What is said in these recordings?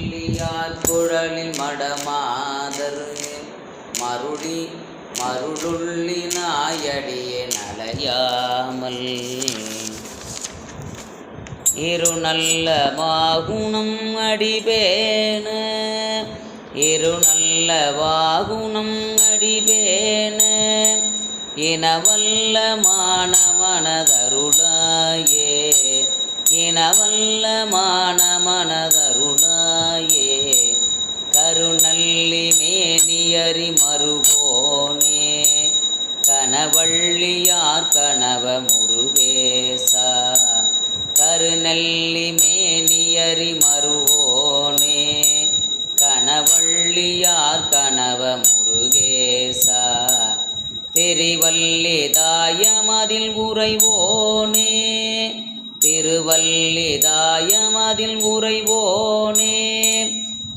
மருமல்லியார் குழலில் மடமாதர் மருளுள்ளி நாயடியே நலையாமல் இரு நல்ல வாகுணம் அடிபேன இரு நல்ல வாகுணம் அடிபேன இனவல்ல மனதருளாயே இனவல்ல மனதருளாயே கருநல்லி மேனியறி மருகோனே கனவள்ளியார் கனவ முருகேசா கருநல்லி மேனியறி மருகோனே கனவள்ளியார் கனவ முருகேசா திருவல்லிதாயமதில் உறைவோனே திருவல்லிதாயமதில் உறைவோனே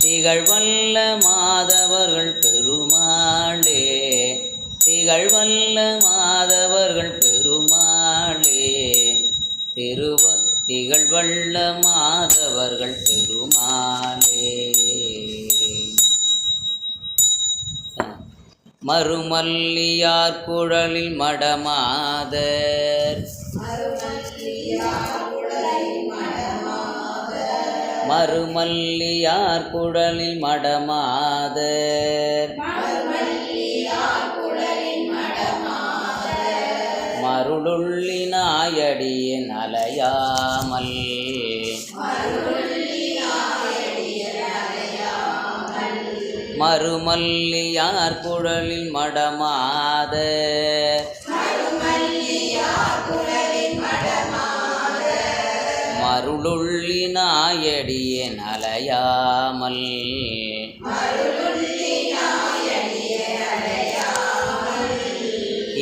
திகழ்வல்ல மாதவர்கள் பெருமாளே திகழ்வல்ல மாதவர்கள் பெருமாளே திகழ்வல்ல மாதவர்கள் பெருமாளே மருமல்லியார் குழலில் மடமாதர் மருமல்லியார் குழலில் மடமாதர் மருளுள்ளி நாயடியின் அலையாமல் மருமல்லியார் குழலில் மடமாதர் மருளுள்ளி நாயடியின் அலையாமல்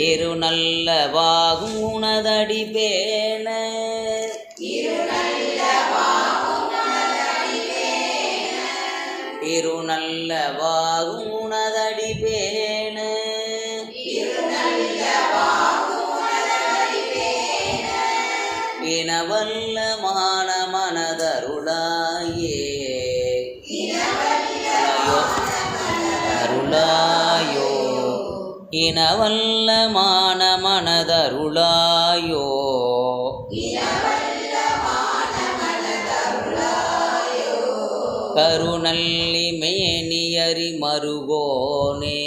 இரு நல்ல வாகும் உனதடி பேண இரு நல்ல வாகும் உனதடி பேண இனவல்ல மனதருளாயே அருளாயோ இனவல்ல மனதருளாயோ கருநல்லி மேனியறி மருகோனே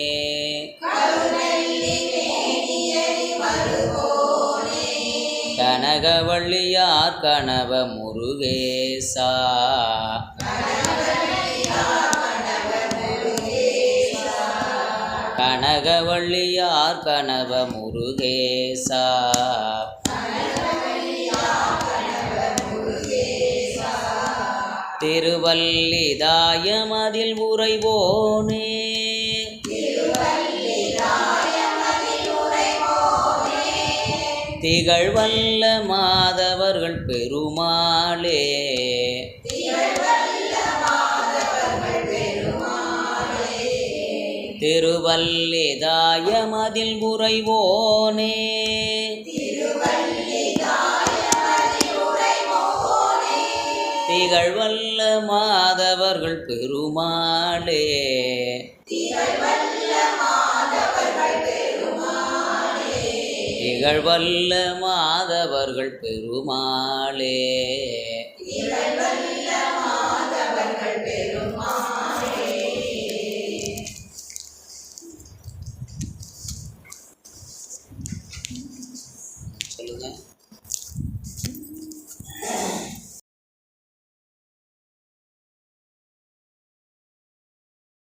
கனகவள்ளியார் கனவ முருகேசா கனகவள்ளியார் கனவ முருகேசா திருவல்லிதாயமதில் உறைவோனே திகழ்வல்ல மாதவர்கள் பெருமாளே திருவல்லிதாயமதில் உறைவோனே திகழ்வல்ல மாதவர்கள் பெருமாளே திகழ்வல்ல மாதவர்கள் பெருமாளே சொல்லுங்க.